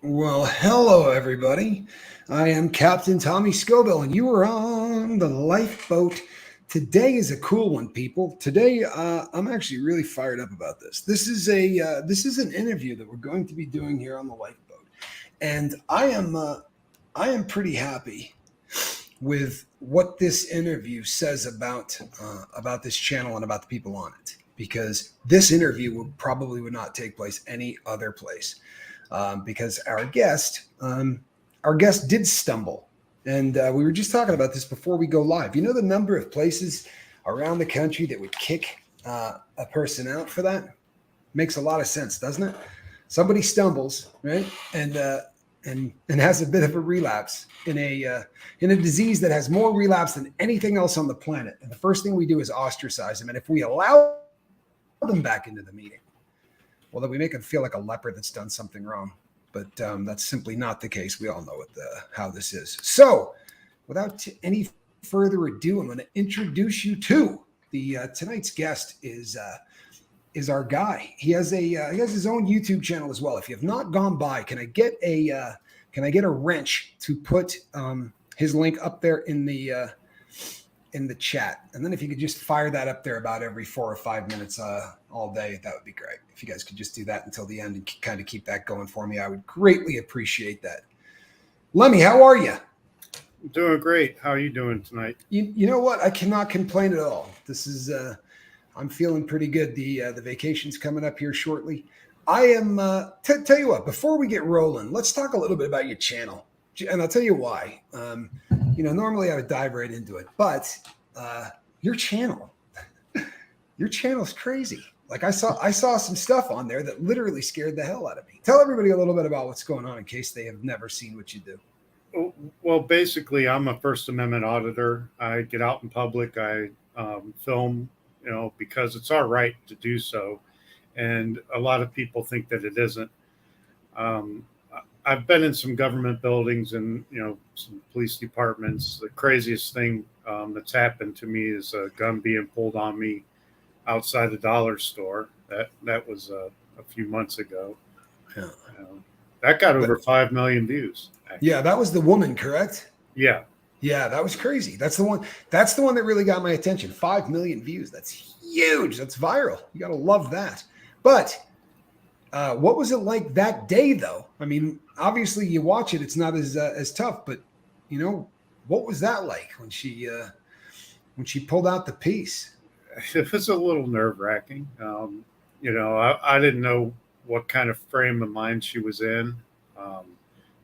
Well, hello, everybody. I am Captain Tommy Scoville, and you are on the lifeboat. Today is a cool one, people. Today, I'm actually really fired up about this. This is an interview that we're going to be doing here on the lifeboat, and I am pretty happy with what this interview says about this channel and about the people on it, because this interview would not take place any other place, because our guest did stumble, and we were just talking about this before we go live. You know the number of places around the country that would kick a person out for that? Makes a lot of sense, doesn't it? Somebody stumbles, right, and has a bit of a relapse in a disease that has more relapse than anything else on the planet. And the first thing we do is ostracize them. And if we allow them back into the meeting, well, then we make them feel like a leper that's done something wrong. But that's simply not the case. We all know how this is. So, without any further ado, I'm going to introduce you to the tonight's guest is our guy. He has his own YouTube channel as well. If you have not gone by, can I get a wrench to put his link up there in the chat? And then if you could just fire that up there about every 4 or 5 minutes all day, that would be great. If you guys could just do that until the end and kind of keep that going for me, I would greatly appreciate that. Lemmy, how are you? Doing great. How are you doing tonight? You know what? I cannot complain at all. This is I'm feeling pretty good. The vacation's coming up here shortly. I am. Tell you what. Before we get rolling, let's talk a little bit about your channel, and I'll tell you why. Normally I would dive right into it, but your channel, your channel's crazy. Like I saw some stuff on there that literally scared the hell out of me. Tell everybody a little bit about what's going on in case they have never seen what you do. Well, basically, I'm a First Amendment auditor. I get out in public. I film, because it's our right to do so. And a lot of people think that it isn't. Um, I've been in some government buildings and some police departments. The craziest thing that's happened to me is a gun being pulled on me outside the dollar store. That was a few months ago. Yeah. That got over But 5 million views. Actually. yeah, that was the woman, correct? Yeah. Yeah, that was crazy. That's the one. That's the one that really got my attention. 5 million views. That's huge. That's viral. You got to love that. But what was it like that day, though? I mean, obviously, you watch it; it's not as tough. But what was that like when she pulled out the piece? It was a little nerve wracking. I didn't know what kind of frame of mind she was in. Um,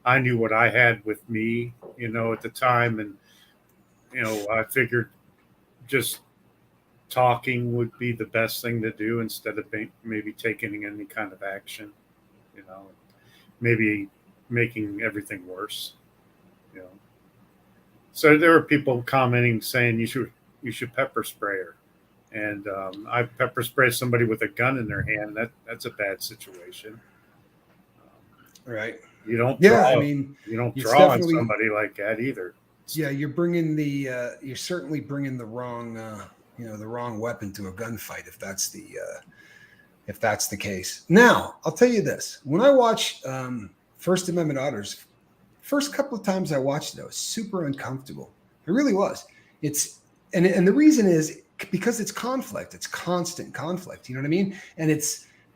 I knew what I had with me, at the time, and I figured just talking would be the best thing to do instead of maybe taking any kind of action. You know, maybe making everything worse. You know, so there were people commenting saying you should pepper spray her, and I pepper spray somebody with a gun in their hand. That's a bad situation. Right. You don't Yeah. I draw mean, you don't it's draw on definitely. somebody like that either. Yeah, you're certainly bringing the wrong the wrong weapon to a gunfight if that's the case. Now, I'll tell you this: when I watch First Amendment auditors, first couple of times I watched it, I was super uncomfortable. It really was. It's and the reason is because it's conflict. It's constant conflict. You know what I mean? And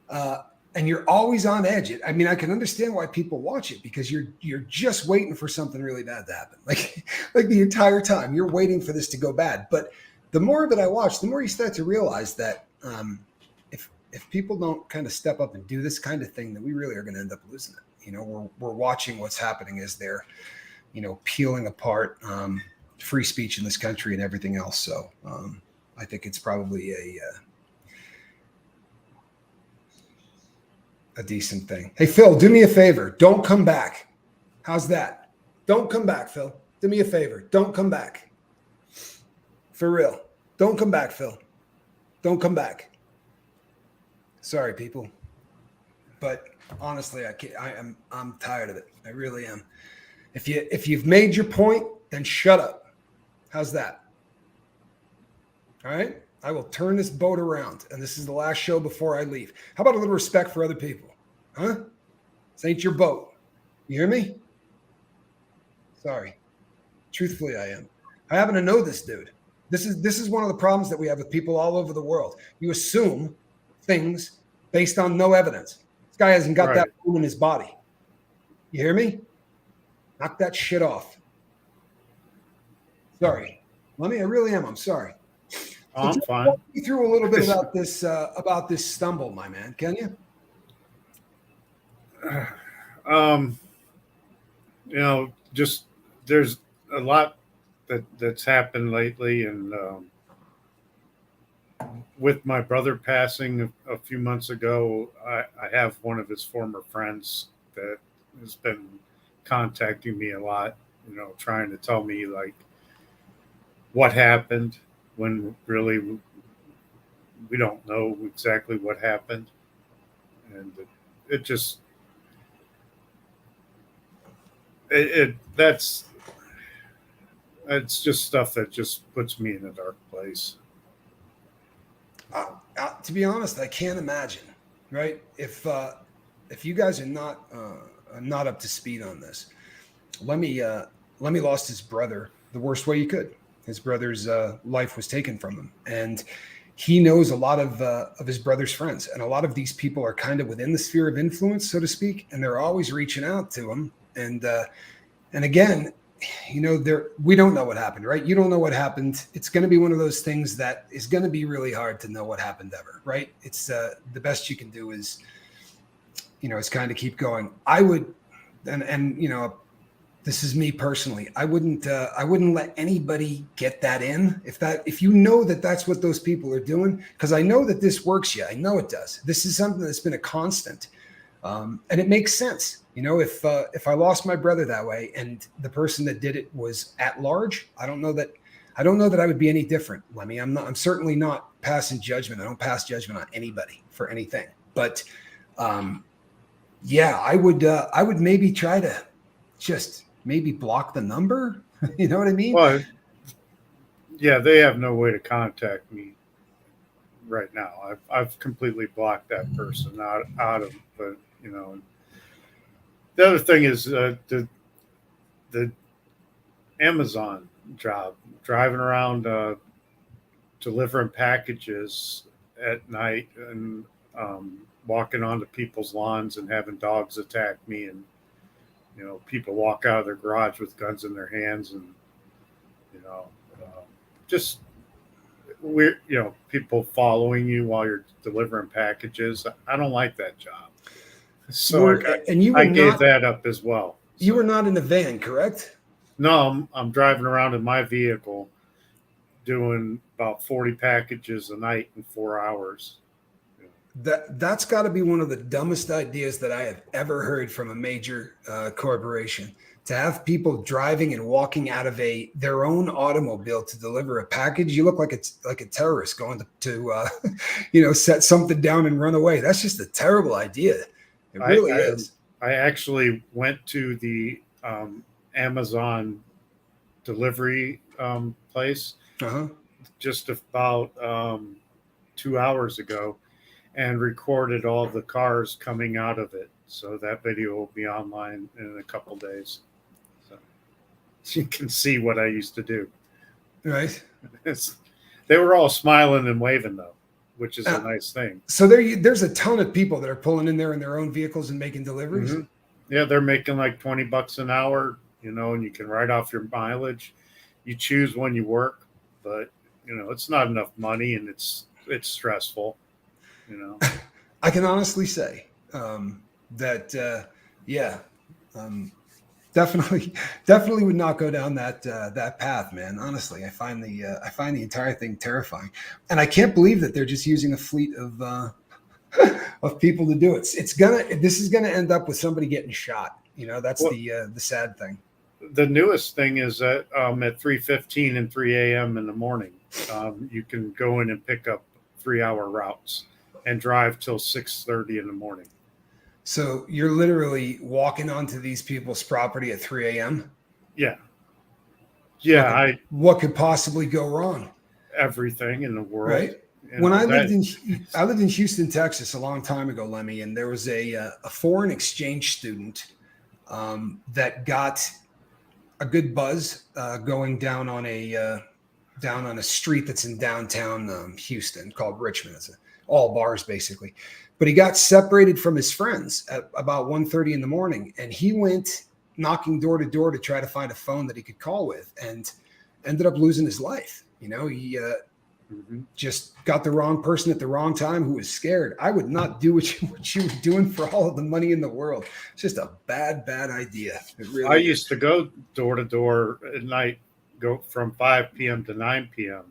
uh, and you're always on edge. I mean, I can understand why people watch it because you're just waiting for something really bad to happen. Like the entire time you're waiting for this to go bad. But the more that I watch, the more you start to realize that if people don't kind of step up and do this kind of thing, then we really are going to end up losing it. We're watching what's happening as they're peeling apart free speech in this country and everything else. So I think it's probably a decent thing. Hey, Phil, do me a favor. Don't come back. How's that? Don't come back, Phil. Do me a favor. Don't come back. For real. Don't come back, Phil. Don't come back. Sorry, people. But honestly, I can't, I'm tired of it. I really am. If you've made your point, then shut up. How's that? All right? I will turn this boat around, and this is the last show before I leave. How about a little respect for other people? Huh? This ain't your boat. You hear me? Sorry. Truthfully, I am. I happen to know this dude. This is one of the problems that we have with people all over the world. You assume things based on no evidence. This guy hasn't got that Right. bone in his body. You hear me? Knock that shit off. Sorry. Let me. I really am. I'm sorry. Oh, So I'm just walk fine. me through a little bit about this stumble, my man. Can you? um, just there's a lot that's happened lately, and with my brother passing a few months ago, I have one of his former friends that has been contacting me a lot, trying to tell me like what happened when really we don't know exactly what happened, and it just it that's it's just stuff that just puts me in a dark place. To be honest, I can't imagine. Right? If you guys are not up to speed on this, Lemmy Lemmy lost his brother the worst way he could. His brother's life was taken from him, and he knows a lot of his brother's friends, and a lot of these people are kind of within the sphere of influence, so to speak, and they're always reaching out to him. And again, there we don't know what happened, right? You don't know what happened. It's going to be one of those things that is going to be really hard to know what happened ever, right? It's the best you can do is kind of keep going. I would, and this is me personally. I wouldn't let anybody get that in if you know that that's what those people are doing, because I know that this works. Yeah, I know it does. This is something that's been a constant, and it makes sense. If I lost my brother that way and the person that did it was at large, I don't know that I would be any different. Lemmy, I'm certainly not passing judgment. I don't pass judgment on anybody for anything, but um, yeah, I would maybe try to just maybe block the number. You know what I mean? Well, yeah, they have no way to contact me right now. I've completely blocked that person out of. But the other thing is the Amazon job, driving around delivering packages at night, and walking onto people's lawns and having dogs attack me, and people walk out of their garage with guns in their hands, and you know just weird, people following you while you're delivering packages. I don't like that job, You so were and you I were gave not that up as well. you were So not in a van, correct? no, I'm driving around in my vehicle doing about 40 packages a night in 4 hours. That's got to be one of the dumbest ideas that I have ever heard from a major corporation. To have people driving and walking out of their own automobile to deliver a package, you look like it's like a terrorist going to set something down and run away. That's just a terrible idea. It I really I, is. I actually went to the Amazon delivery place Uh huh. just about 2 hours ago, and recorded all the cars coming out of it. So that video will be online in a couple days. So you can see what I used to do. Right. It's, they were all smiling and waving though, which is a Uh, nice thing. so there's a ton of people that are pulling in there in their own vehicles and making deliveries. hmm Yeah, they're making like 20 bucks an hour, and you can write off your mileage. You choose when you work, but it's not enough money, and it's stressful. You know, I can honestly say that, yeah, um, definitely, definitely would not go down that path, man. Honestly, I find the entire thing terrifying, and I can't believe that they're just using a fleet of people to do it. This is gonna end up with somebody getting shot. That's well, the sad thing. the newest thing is that at 3:15 and 3 a.m. in the morning, you can go in and pick up 3 hour routes and drive till 6:30 in the morning. So you're literally walking onto these people's property at 3 a.m. Yeah, What yeah, could what could possibly go wrong, everything in the world. right? When That. I lived in Houston, Texas, a long time ago, Lemmy, and there was a foreign exchange student that got a good buzz going down on a street that's in downtown Houston called Richmond. It's all bars basically. But he got separated from his friends at about 1:30 in the morning, and he went knocking door to door to try to find a phone that he could call with, and ended up losing his life. He just got the wrong person at the wrong time who was scared. I would not do what you were doing for all of the money in the world. It's just a bad idea. It really I used to go door to door at night, go from 5 p.m. to 9 p.m.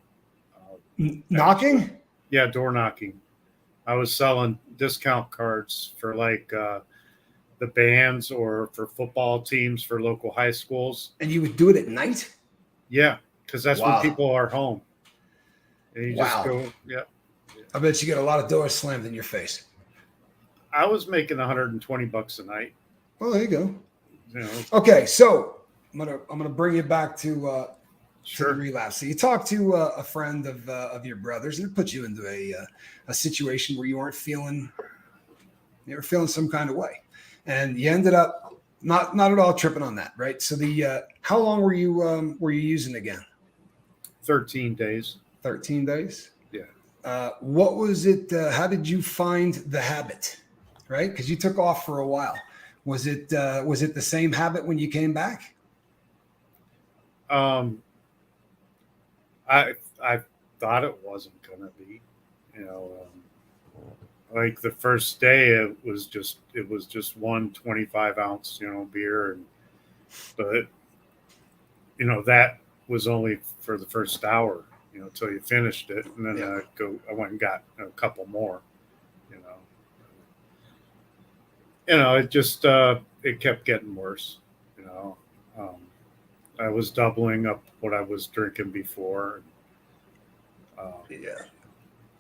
Knocking? Yeah, door knocking. I was selling discount cards for like the bands or for football teams for local high schools. And you would do it at night? Yeah, because that's Wow. when people are home. And you just go, yeah. I bet you get a lot of doors slammed in your face. I was making $120 a night. Oh, there you go. You know, Okay, so I'm gonna bring you back to sure. the relapse. So you talked to a friend of your brother's, and it put you into a situation where you were feeling some kind of way, and you ended up not at all tripping on that, right? So how long were you using again? 13 days. 13 days. Yeah. What was it? How did you find the habit? Right, because you took off for a while. Was it the same habit when you came back? I thought it wasn't gonna be, like the first day it was just 1 25-ounce, beer, but that was only for the first hour, till you finished it, and then I went and got a couple more, it just it kept getting worse, I was doubling up what I was drinking before.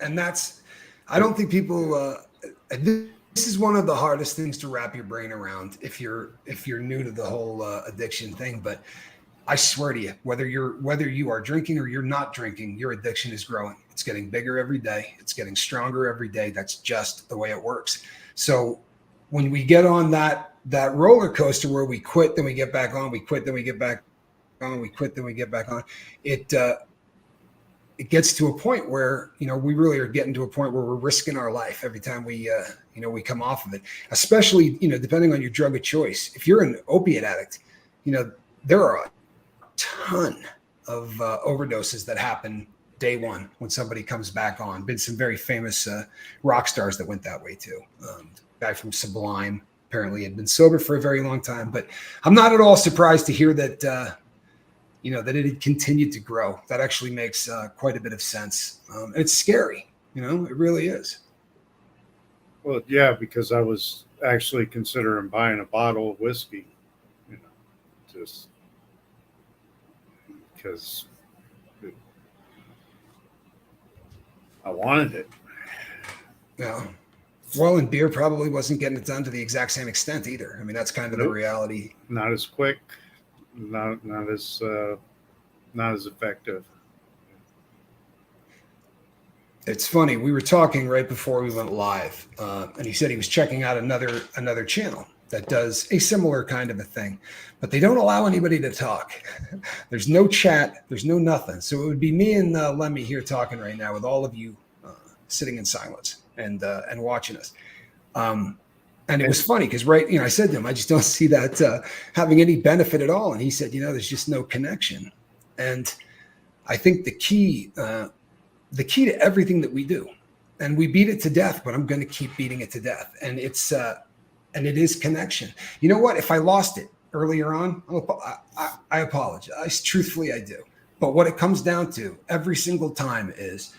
And I don't think people. This is one of the hardest things to wrap your brain around if you're new to the whole addiction thing. But I swear to you, whether you are drinking or you're not drinking, your addiction is growing. It's getting bigger every day. It's getting stronger every day. That's just the way it works. So when we get on that roller coaster where we quit, then we get back on, we quit, then we get back on, we quit, then we get back on, it gets to a point where, we really are getting to a point where we're risking our life every time we come off of it, especially, depending on your drug of choice. If you're an opiate addict, there are a ton of overdoses that happen day one when somebody comes back on. Been some very famous rock stars that went that way too. Guy from Sublime apparently had been sober for a very long time, but I'm not at all surprised to hear that that it had continued to grow. That actually makes quite a bit of sense. It's scary, it really is. Well, yeah, because I was actually considering buying a bottle of whiskey, just because I wanted it. Yeah. Well, and beer probably wasn't getting it done to the exact same extent either. I mean, that's kind of the reality. Not as quick, not as effective. It's funny. We were talking right before we went live, and he said he was checking out another channel that does a similar kind of a thing, but they don't allow anybody to talk. There's no chat. There's no nothing. So it would be me and Lemmy here talking right now with all of you sitting in silence and watching us. And it was funny because, I said to him, I just don't see that having any benefit at all. And he said, there's just no connection. And I think the key to everything that we do, and we beat it to death, but I'm going to keep beating it to death. And it is connection. You know what? If I lost it earlier on, I apologize. Truthfully, I do. But what it comes down to every single time is,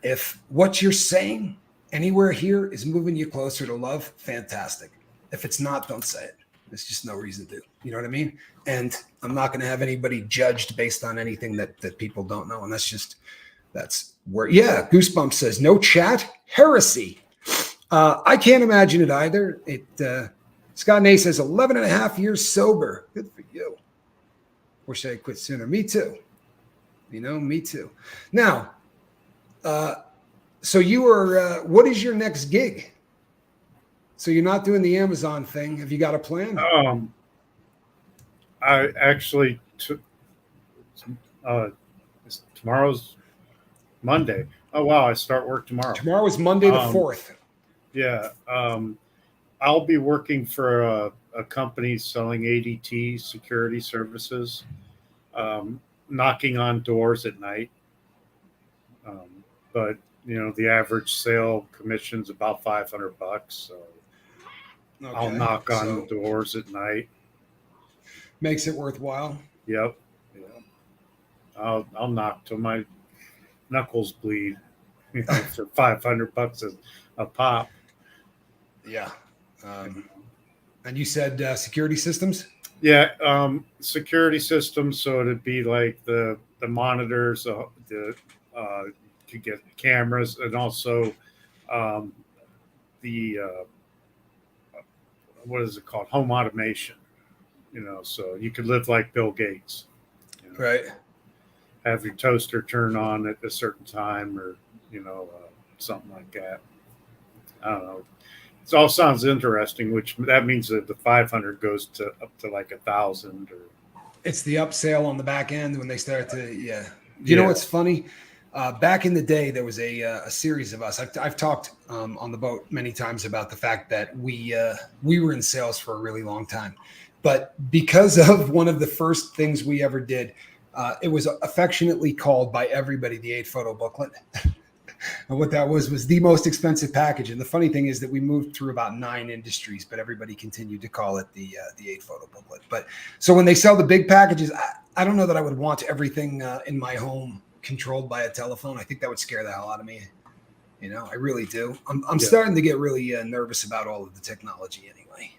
if what you're saying anywhere here is moving you closer to love, fantastic. If it's not, don't say it. There's just no reason to. You know what I mean? And I'm not going to have anybody judged based on anything that people don't know. And that's where, Goosebumps says, no chat, heresy. I can't imagine it either. Scott Nay says 11 and a half years sober. Good for you. Wish I quit sooner. Me too. Me too. Now, so you are, what is your next gig? So you're not doing the Amazon thing. Have you got a plan? I actually took uh, tomorrow's Monday. Oh wow, I start work tomorrow. Tomorrow is Monday the Um, 4th. yeah, I'll be working for a company selling ADT security services, um, knocking on doors at night. But the average sale commission's about $500, so I'll Okay. knock on So doors at night. makes it worthwhile. Yep, yeah. I'll knock till my knuckles bleed, for $500 a pop. Yeah. Um, and you said security systems? Yeah, security systems. So it'd be like the monitors, the to get cameras, and also um, the what is it called? Home automation. So you could live like Bill Gates. You know, Right. have your toaster turn on at a certain time, or something like that. I don't know. It all sounds interesting, which that means that the 500 goes to up to like 1,000 or It's the upsell on the back end when they start to, yeah. You know yeah, what's funny? Back in the day, there was a series of us. I've talked on the boat many times about the fact that we were in sales for a really long time, but because of one of the first things we ever did, it was affectionately called by everybody the 8 photo booklet. And what that was the most expensive package. And the funny thing is that we moved through about 9 industries, but everybody continued to call it the 8 photo booklet. But so when they sell the big packages, I don't know that I would want everything in my home controlled by a telephone. I think that would scare the hell out of me. I really do. I'm yeah, starting to get really nervous about all of the technology anyway.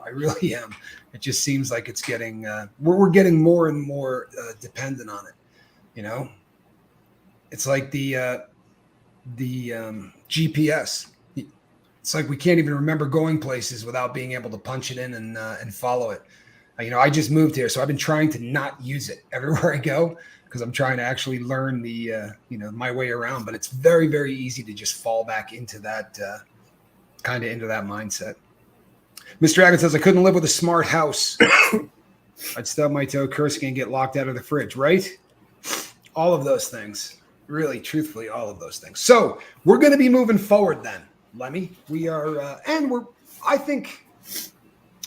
I really am. It just seems like it's getting we're getting more and more dependent on it. You know, it's like the GPS. It's like we can't even remember going places without being able to punch it in and follow it. I just moved here, so I've been trying to not use it everywhere I go because I'm trying to actually learn the my way around. But it's very very easy to just fall back into that kind of into that mindset. Mr. Agon says I couldn't live with a smart house. I'd stub my toe cursing and get locked out of the fridge. Right? All of those things. Really, truthfully, all of those things. So we're going to be moving forward then, Lemmy. We are, and we're. I think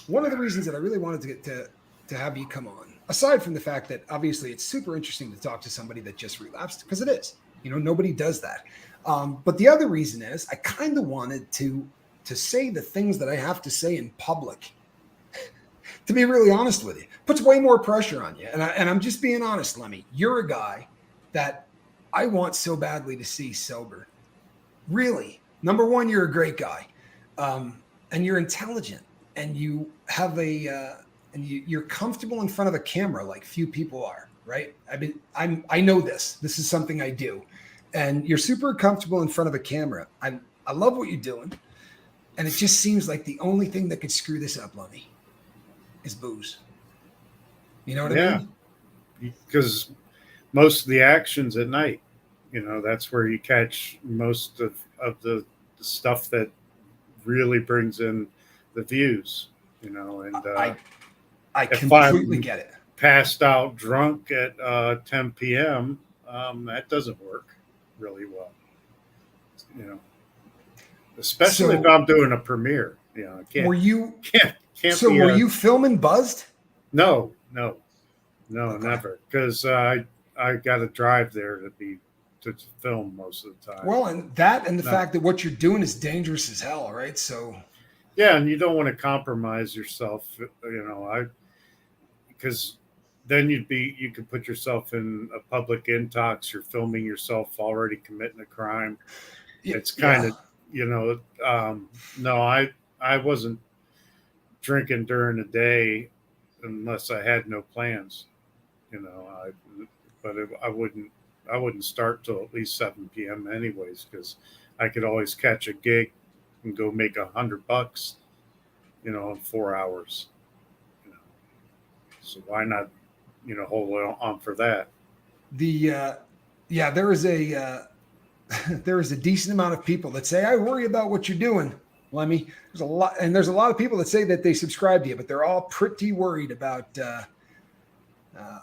one of the reasons that I really wanted to get to have you come on, aside from the fact that obviously it's super interesting to talk to somebody that just relapsed, because it is. Nobody does that. But the other reason is I kind of wanted to say the things that I have to say in public. To be really honest with you, puts way more pressure on you. And I'm just being honest, Lemmy. You're a guy that I want so badly to see sober. Really, number one, you're a great guy, and you're intelligent, and you have and you're comfortable in front of a camera like few people are. Right? I know this. This is something I do, and you're super comfortable in front of a camera. I love what you're doing, and it just seems like the only thing that could screw this up, Lemmy, is booze. You know what I yeah. mean? Because most of the actions at night, that's where you catch most of the stuff that really brings in the views. And I if completely I'm get it. passed out drunk at 10 p.m., that doesn't work really well. You know, especially if So I'm doing a premiere. I can't were you can't so be were a you filming buzzed? no, no, no, Okay. never, because I got to drive there to film most of the time. Well, and that and the No, fact that what you're doing is dangerous as hell, right? So yeah, and you don't want to compromise yourself. I because then you could put yourself in a public intox. You're filming yourself already committing a crime. It's kind yeah. of you know no, I wasn't drinking during the day unless I had no plans. You know, I but I wouldn't start till at least 7 p.m. anyways, because I could always catch a gig and go make $100, in 4 hours. You know, so why not, hold on for that? The yeah, there is a there is a decent amount of people that say I worry about what you're doing, Lemmy. There's a lot of people that say that they subscribe to you, but they're all pretty worried about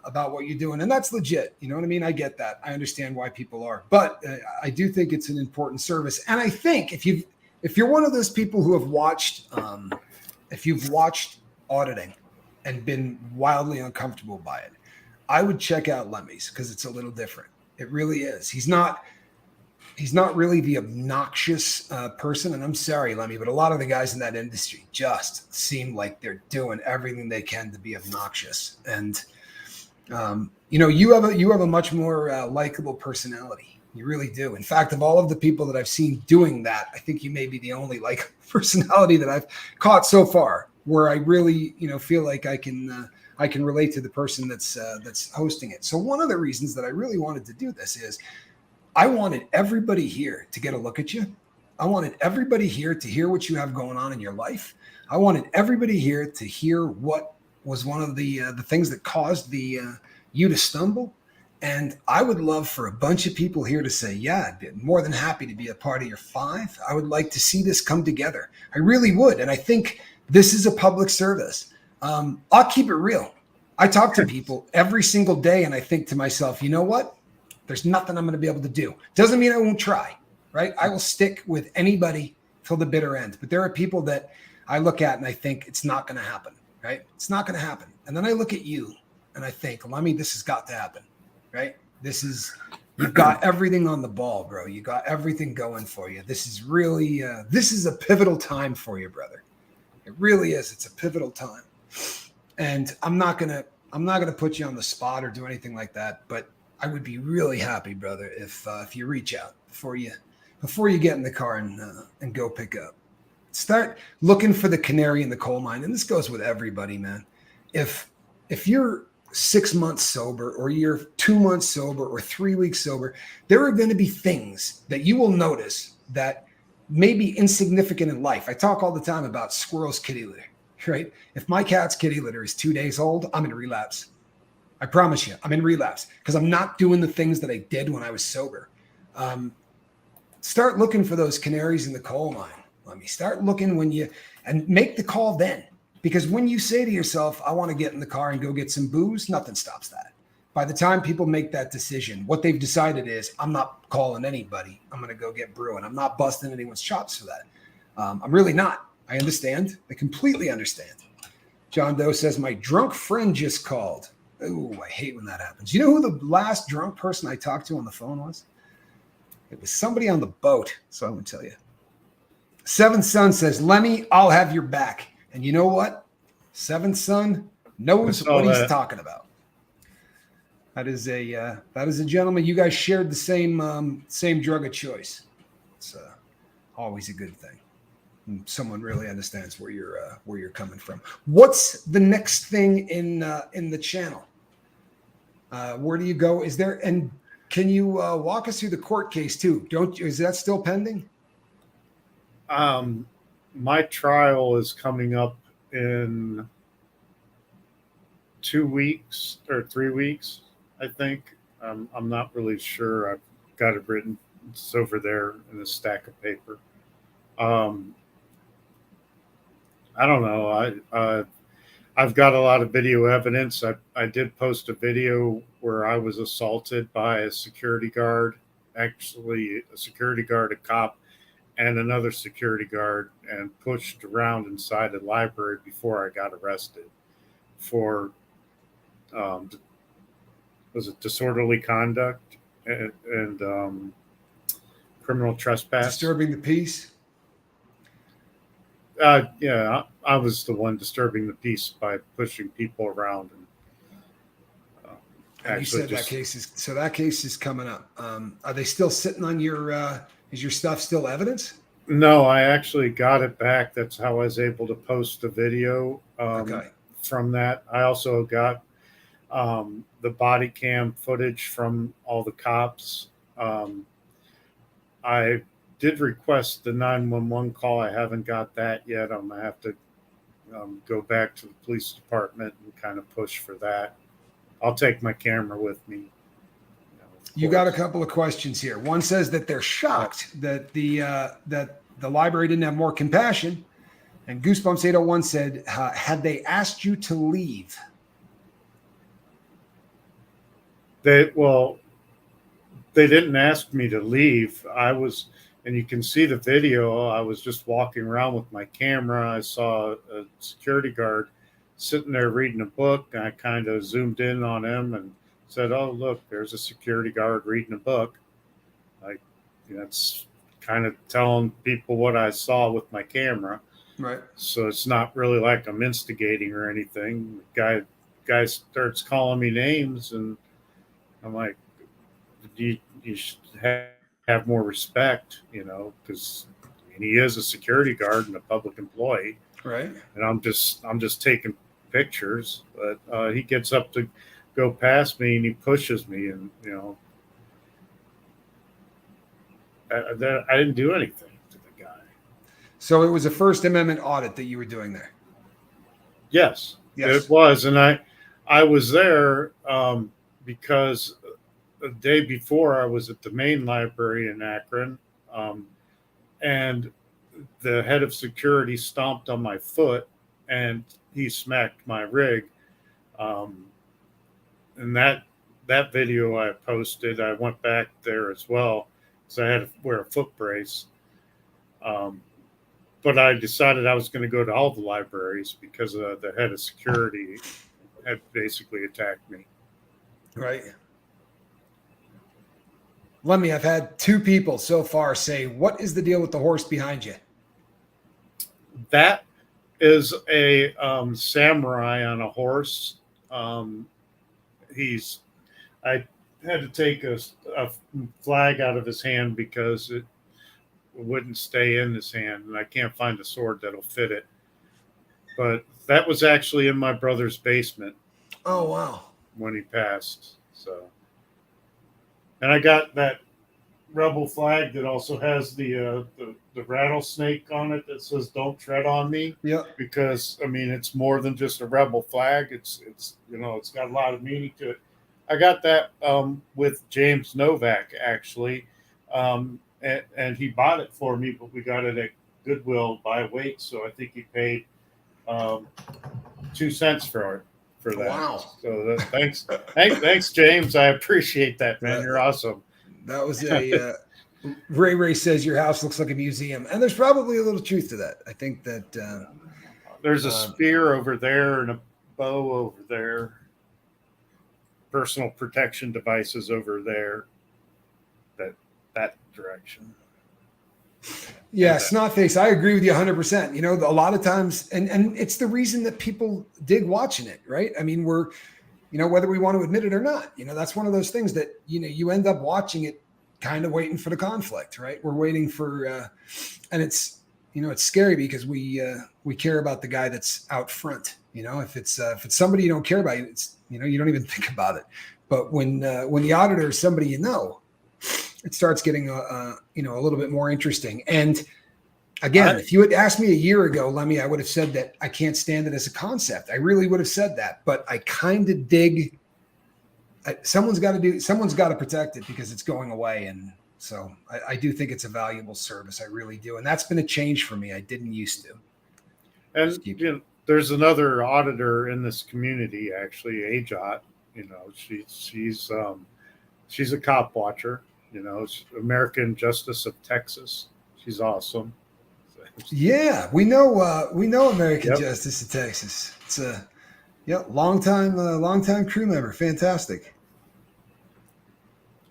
about what you're doing. And that's legit. You know what I mean? I get that. I understand why people are, but I do think it's an important service. And I think if you're one of those people who have watched, if you've watched auditing and been wildly uncomfortable by it, I would check out Lemmy's because it's a little different. It really is. He's not really the obnoxious person. And I'm sorry, Lemmy, but a lot of the guys in that industry just seem like they're doing everything they can to be obnoxious. And you have a much more likable personality. You really do. In fact, of all of the people that I've seen doing that, I think you may be the only like personality that I've caught so far where I really, feel like I can relate to the person that's hosting it. So one of the reasons that I really wanted to do this is I wanted everybody here to get a look at you. I wanted everybody here to hear what you have going on in your life. I wanted everybody here to hear what was one of the things that caused you to stumble. And I would love for a bunch of people here to say, yeah, I'd be more than happy to be a part of your 5. I would like to see this come together. I really would. And I think this is a public service. I'll keep it real. I talk to people every single day and I think to myself, you know what? There's nothing I'm going to be able to do. Doesn't mean I won't try, right? I will stick with anybody till the bitter end. But there are people that I look at and I think it's not going to happen, right? It's not going to happen. And then I look at you and I think, Lemmy, this has got to happen, right? You've got everything on the ball, bro. You got everything going for you. This is really, this is a pivotal time for you, brother. It really is. It's a pivotal time. And I'm not going to put you on the spot or do anything like that, but I would be really happy, brother, if you reach out before you get in the car and go pick up. Start looking for the canary in the coal mine, and this goes with everybody, man. If you're 6 months sober, or you're 2 months sober, or 3 weeks sober, there are going to be things that you will notice that may be insignificant in life. I talk all the time about squirrel's kitty litter, right? If my cat's kitty litter is 2 days old, I'm in relapse. I promise you, I'm in relapse because I'm not doing the things that I did when I was sober. Start looking for those canaries in the coal mine. Let me start looking and make the call then. Because when you say to yourself, I want to get in the car and go get some booze, nothing stops that. By the time people make that decision, what they've decided is, I'm not calling anybody. I'm going to go get brewing. I'm not busting anyone's chops for that. I'm really not. I understand. I completely understand. John Doe says, my drunk friend just called. Oh, I hate when that happens. You know who the last drunk person I talked to on the phone was? It was somebody on the boat. So I'm going to tell you. Seventh Son says, Lemmy, I'll have your back. And you know what? Seventh Son knows what he's talking about. That is a gentleman. You guys shared the same drug of choice. It's always a good thing. And someone really understands where you're coming from. What's the next thing in the channel? Where do you go? And can you walk us through the court case too? Is that still pending? My trial is coming up in 2 weeks or 3 weeks, I think. I'm not really sure. I've got it written. It's over there in a stack of paper. I don't know. I've got a lot of video evidence. I did post a video where I was assaulted by a security guard, actually a security guard, a cop, and another security guard, and pushed around inside the library before I got arrested for, was it disorderly conduct and criminal trespass? Disturbing the peace? Yeah, I was the one disturbing the peace by pushing people around. And you said that case is coming up. Are they still sitting on your, is your stuff still evidence? No, I actually got it back. That's how I was able to post a video from that. I also got the body cam footage from all the cops. I did request the 911 call. I haven't got that yet. I'm going to have to go back to the police department and kind of push for that. I'll take my camera with me. You got a couple of questions here. One says that they're shocked that the library didn't have more compassion. And Goosebumps 801 said, had they asked you to leave? They well, they didn't ask me to leave. I was, and you can see the video. I was just walking around with my camera. I saw a security guard sitting there reading a book. And I kind of zoomed in on him and said, "Oh, look, there's a security guard reading a book." Like, that's kind of telling people what I saw with my camera. Right. So it's not really like I'm instigating or anything. The guy starts calling me names, and I'm like, you should have more respect, because he is a security guard and a public employee, Right. and I'm just taking pictures. But he gets up to go past me, and he pushes me, and I didn't do anything to the guy. So it was a First Amendment audit that you were doing there. Yes, it Yes. was, and I was there because the day before I was at the main library in Akron, um, and the head of security stomped on my foot and he smacked my rig. Um, and that video I posted, I went back there as well because I had to wear a foot brace. Um, but I decided I was going to go to all the libraries because the head of security had basically attacked me. Right. Lemmy, I've had two people so far say, "What is the deal with the horse behind you?" That is a samurai on a horse. Um, he's I had to take a flag out of his hand because it wouldn't stay in his hand, and I can't find a sword that'll fit it. But that was actually in my brother's basement Oh, wow. when he passed. So, and I got that rebel flag that also has the rattlesnake on it that says "Don't tread on me," Yeah. because I mean it's more than just a rebel flag. It's got a lot of meaning to it. I got that with James Novak actually, and he bought it for me, but we got it at Goodwill by weight, so I think he paid um, 2 cents for that. Wow. So thanks, James. I appreciate that, man. You're That, awesome. that was a. Ray Ray says your house looks like a museum, and there's probably a little truth to that. I think that. There's a Um, spear over there and a bow over there. Personal protection devices over there. That direction. Yeah, And that. Snotface, I agree with you 100%. You know, a lot of times, and it's the reason that people dig watching it, right? I mean, whether we want to admit it or not, that's one of those things that, you end up watching it kind of waiting for the conflict, right? We're waiting for, and it's scary because we care about the guy that's out front. If it's somebody you don't care about, you don't even think about it. But when the auditor is somebody it starts getting a little bit more interesting. And again, if you had asked me a year ago, Lemmy, I would have said that I can't stand it as a concept. I really would have said that, but I kind of dig. Someone's got to protect it because it's going away, and so I do think it's a valuable service. I really do, and that's been a change for me. I didn't used to. And there's another auditor in this community, actually, AJOT. She's a cop watcher. American Justice of Texas. She's awesome. Yeah, we know American Yep. Justice of Texas. It's a long time crew member. Fantastic.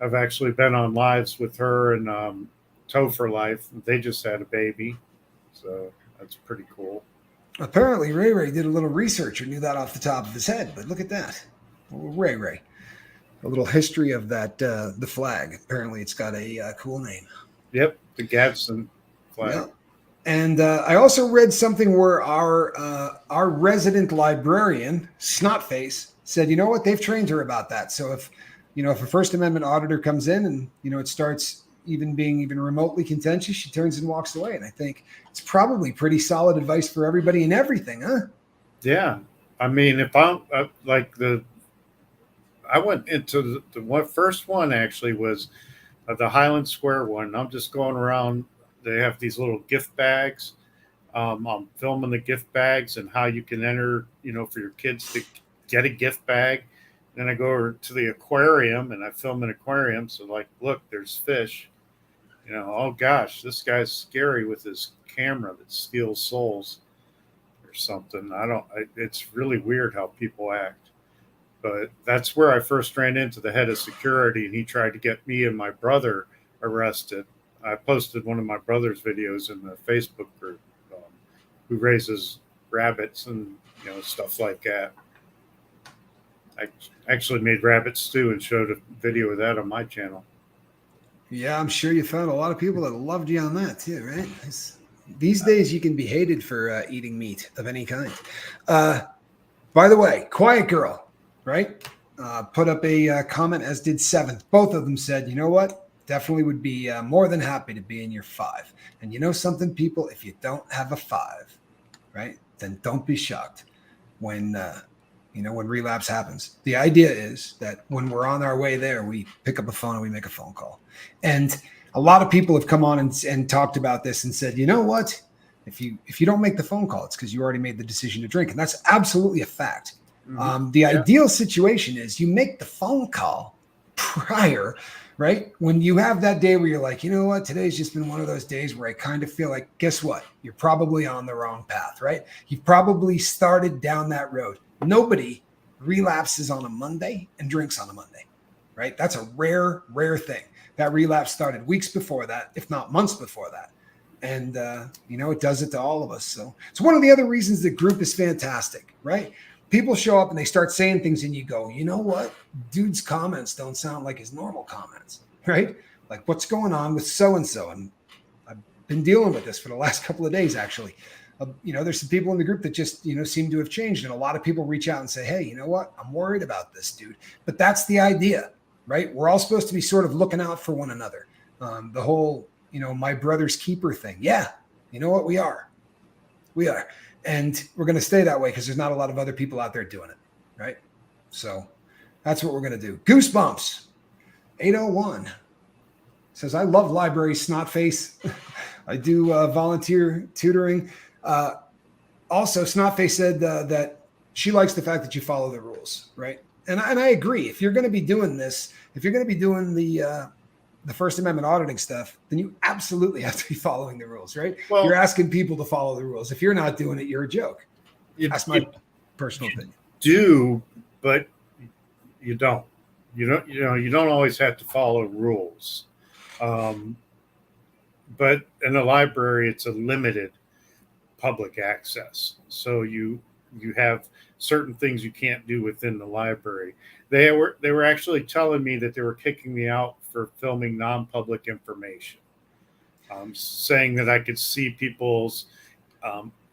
I've actually been on lives with her and Toe for Life. They just had a baby, so that's pretty cool. Apparently, Ray Ray did a little research or knew that off the top of his head. But look at that, Ray Ray. A little history of that the flag. Apparently, it's got a cool name. Yep, the Gadsden Yeah. flag. And I also read something where our resident librarian, Snotface, said, "You know what? They've trained her about that. So if a First Amendment auditor comes in and it starts even being even remotely contentious, she turns and walks away." And I think it's probably pretty solid advice for everybody and everything, huh? Yeah, I mean, if I'm like I went into first one actually was the Highland Square one. I'm just going around. They have these little gift bags. I'm filming the gift bags and how you can enter, for your kids to get a gift bag. Then I go over to the aquarium and I film an aquarium. So like, look, there's fish. You know, oh gosh, this guy's scary with his camera that steals souls or something. I don't. It's really weird how people act. But that's where I first ran into the head of security, and he tried to get me and my brother arrested. I posted one of my brother's videos in the Facebook group, who raises rabbits and stuff like that. I actually made rabbit stew and showed a video of that on my channel. Yeah, I'm sure you found a lot of people that loved you on that too, right? These days, you can be hated for eating meat of any kind. Uh, by the way, Quiet Girl, right? Put up a comment, as did Seventh. Both of them said, you know what? Definitely would be more than happy to be in your 5. And you know something, people? If you don't have a 5, right, then don't be shocked when when relapse happens. The idea is that when we're on our way there, we pick up a phone and we make a phone call. And a lot of people have come on and talked about this and said, you know what? If you don't make the phone call, it's because you already made the decision to drink, and that's absolutely a fact. Mm-hmm. The ideal situation is you make the phone call prior, right? When you have that day where you're like, you know what, today's just been one of those days where I kind of feel like, guess what? You're probably on the wrong path, right? You've probably started down that road. Nobody relapses on a Monday and drinks on a Monday, right? That's a rare, rare thing. That relapse started weeks before that, if not months before that. And, it does it to all of us. So it's one of the other reasons the group is fantastic, right? People show up and they start saying things and you go, you know what? Dude's comments don't sound like his normal comments, right? Like, what's going on with so-and-so? And I've been dealing with this for the last couple of days, actually. There's some people in the group that just, seem to have changed. And a lot of people reach out and say, hey, you know what? I'm worried about this dude. But that's the idea, right? We're all supposed to be sort of looking out for one another. The whole, my brother's keeper thing. Yeah. You know what? We are. And we're going to stay that way because there's not a lot of other people out there doing it. Right. So that's what we're going to do. Goosebumps 801 says, I love library snotface. I do volunteer tutoring. Also, Snotface said that she likes the fact that you follow the rules, right? And I agree. If you're going to be doing this, if you're going to be doing the First Amendment auditing stuff, then you absolutely have to be following the rules, right? Well, you're asking people to follow the rules. If you're not doing it, you're a joke. That's my personal opinion. Do, but you don't. You don't always have to follow rules. But in the library, it's a limited public access. So you have certain things you can't do within the library. They were actually telling me that they were kicking me out for filming non-public information, saying that I could see people's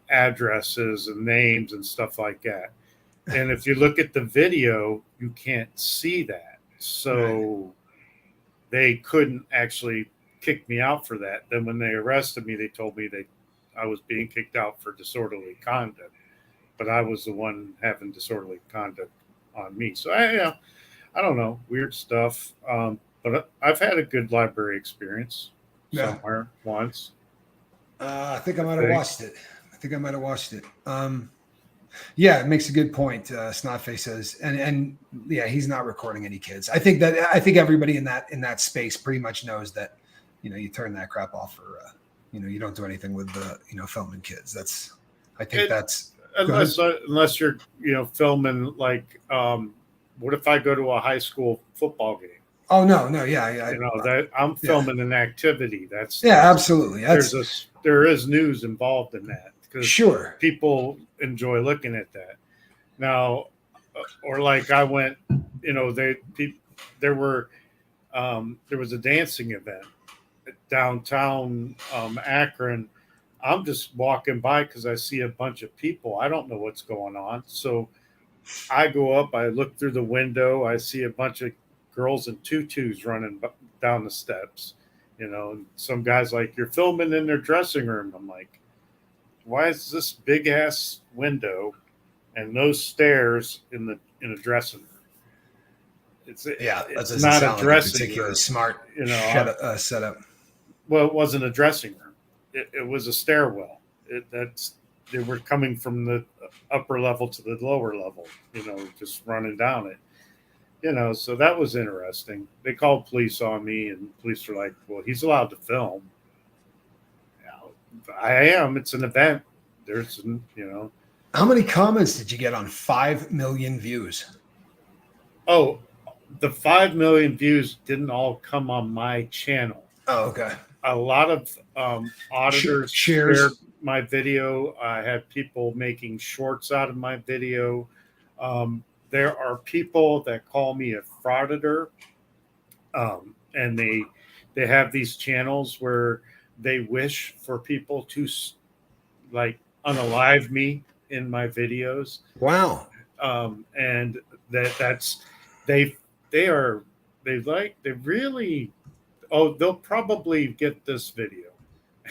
addresses and names and stuff like that. And if you look at the video, you can't see that. So they couldn't actually kick me out for that. Then when they arrested me, they told me I was being kicked out for disorderly conduct, but I was the one having disorderly conduct on me. So I don't know, weird stuff. But I've had a good library experience somewhere once. I think I might have watched it. Yeah, it makes a good point. Snotface says, and yeah, he's not recording any kids. I think everybody in that space pretty much knows that, you turn that crap off, or you don't do anything with the filming kids. That's unless you're filming like what if I go to a high school football game? Oh no, yeah, that I'm filming an activity. That's absolutely. There is news involved in that because people enjoy looking at that. Now, or like I went, there was a dancing event at downtown Akron. I'm just walking by because I see a bunch of people. I don't know what's going on, so I go up. I look through the window. I see a bunch of girls in tutus running down the steps. Some guys like, you're filming in their dressing room. I'm like, why is this big ass window and those stairs in a dressing room? It's not a dressing room. Smart, setup. Well, it wasn't a dressing room. It was a stairwell. They were coming from the upper level to the lower level. Just running down it. So that was interesting. They called police on me, and police were like, "Well, he's allowed to film." I am. It's an event. There's, How many comments did you get on 5 million views? Oh, the 5 million views didn't all come on my channel. Oh, okay. A lot of auditors shared Shares. my video. I had people making shorts out of my video. There are people that call me a frauditor, and they have these channels where they wish for people to like unalive me in my videos. Wow. And that's they they are they really, oh, they'll probably get this video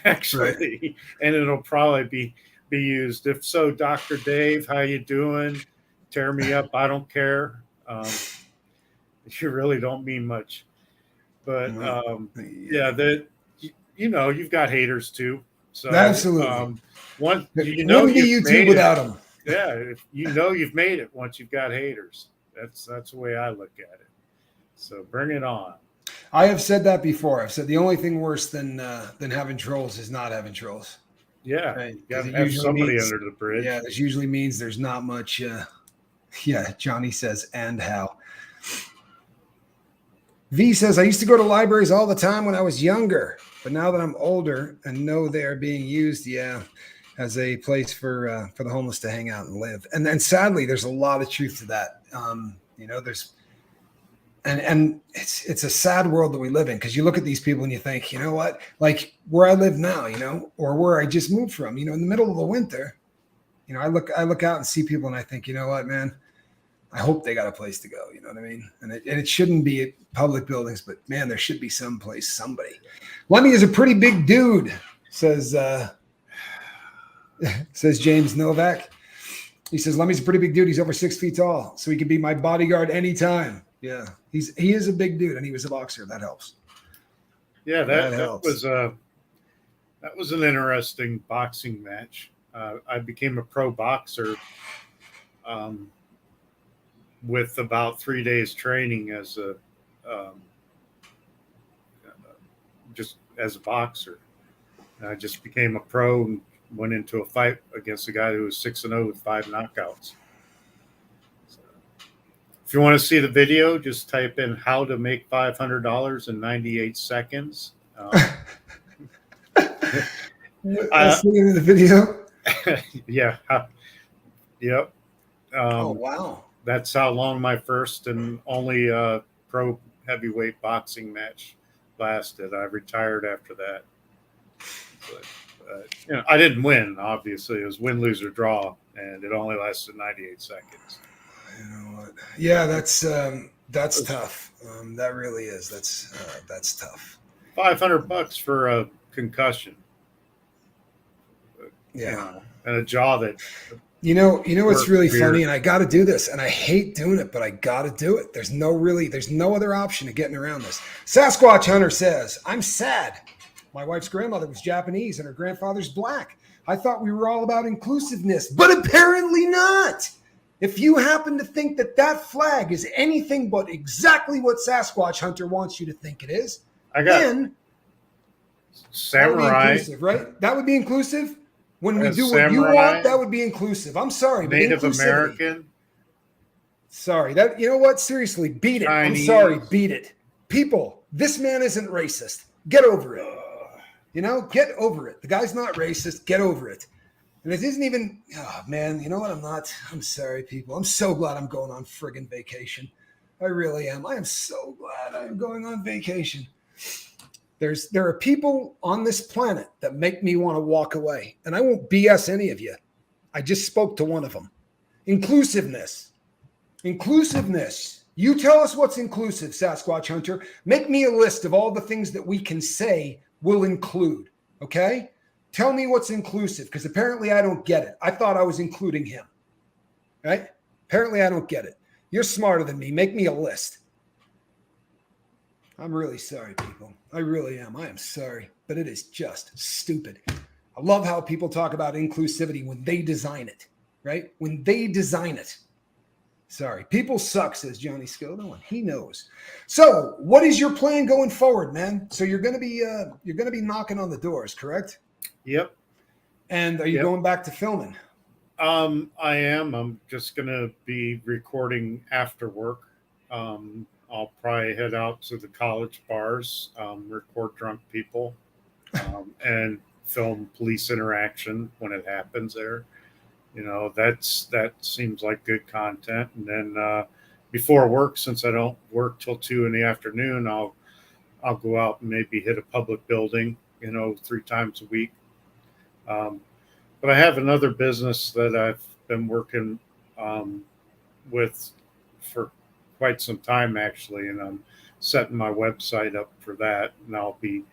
actually, right. And it'll probably be used. If so, Dr. Dave, how you doing? Tear me up, I don't care. You really don't mean much, but yeah, that you've got haters too. So absolutely, one wouldn't be YouTube without them. Yeah, if you've made it once you've got haters. That's the way I look at it. So bring it on. I have said that before. I've said the only thing worse than having trolls is not having trolls. Yeah, right? You got to have somebody under the bridge. Yeah, this usually means there's not much. Yeah, Johnny says, and how. V says, I used to go to libraries all the time when I was younger, but now that I'm older and know they are being used, as a place for the homeless to hang out and live. And then sadly, there's a lot of truth to that. There's and it's a sad world that we live in, because you look at these people and you think, you know what, like where I live now, or where I just moved from, in the middle of the winter, I look out and see people and I think, you know what, man, I hope they got a place to go. You know what I mean? And it shouldn't be public buildings, but man, there should be some place, somebody. Lemmy is a pretty big dude, says James Novak. He says, Lemmy's a pretty big dude. He's over 6 feet tall, so he can be my bodyguard anytime. Yeah, he is a big dude, and he was a boxer. That helps. Yeah, that helps. That was an interesting boxing match. I became a pro boxer with about 3 days training as just as a boxer. I just became a pro and went into a fight against a guy who was 6-0 with 5 knockouts. So, if you want to see the video, just type in "how to make $500 in 98 seconds." I see the video. Yeah. Yep. Oh wow! That's how long my first and only pro heavyweight boxing match lasted. I retired after that. But, I didn't win. Obviously, it was win, lose, or draw, and it only lasted 98 seconds. You know what? Yeah, that's tough. That really is. That's tough. $500 for a concussion. Yeah, and a jaw that. You know what's really funny, and I got to do this, and I hate doing it, but I got to do it. There's no other option to getting around this. Sasquatch Hunter says, I'm sad. My wife's grandmother was Japanese and her grandfather's black. I thought we were all about inclusiveness, but apparently not. If you happen to think that flag is anything but exactly what Sasquatch Hunter wants you to think it is, then samurai, that would be inclusive, right? That would be inclusive. When we do what you want, that would be inclusive. I'm sorry, Native American. Sorry, you know what? Seriously, beat it. Chinese. I'm sorry, beat it. People, this man isn't racist. Get over it. Get over it. The guy's not racist. Get over it. And it isn't even, oh man, you know what? I'm sorry, people. I'm so glad I'm going on friggin' vacation. I really am. I am so glad I'm going on vacation. There are people on this planet that make me want to walk away. And I won't BS any of you. I just spoke to one of them. Inclusiveness. You tell us what's inclusive, Sasquatch Hunter. Make me a list of all the things that we can say will include. Okay? Tell me what's inclusive, because apparently I don't get it. I thought I was including him. Right? Apparently I don't get it. You're smarter than me. Make me a list. I'm really sorry, people. I really am. I am sorry, but it is just stupid. I love how people talk about inclusivity when they design it, right? When they design it. Sorry. People suck, says Johnny Scoville, and he knows. So, what is your plan going forward, man? So you're gonna be knocking on the doors, correct? Yep. And are you Yep. going back to filming? I am. I'm just gonna be recording after work. I'll probably head out to the college bars, record drunk people, and film police interaction when it happens there. That seems like good content. And then before work, since I don't work till 2 in the afternoon, I'll go out and maybe hit a public building, 3 times a week. Um, but I have another business that I've been working um, with for quite some time actually, and I'm setting my website up for that, and I'll be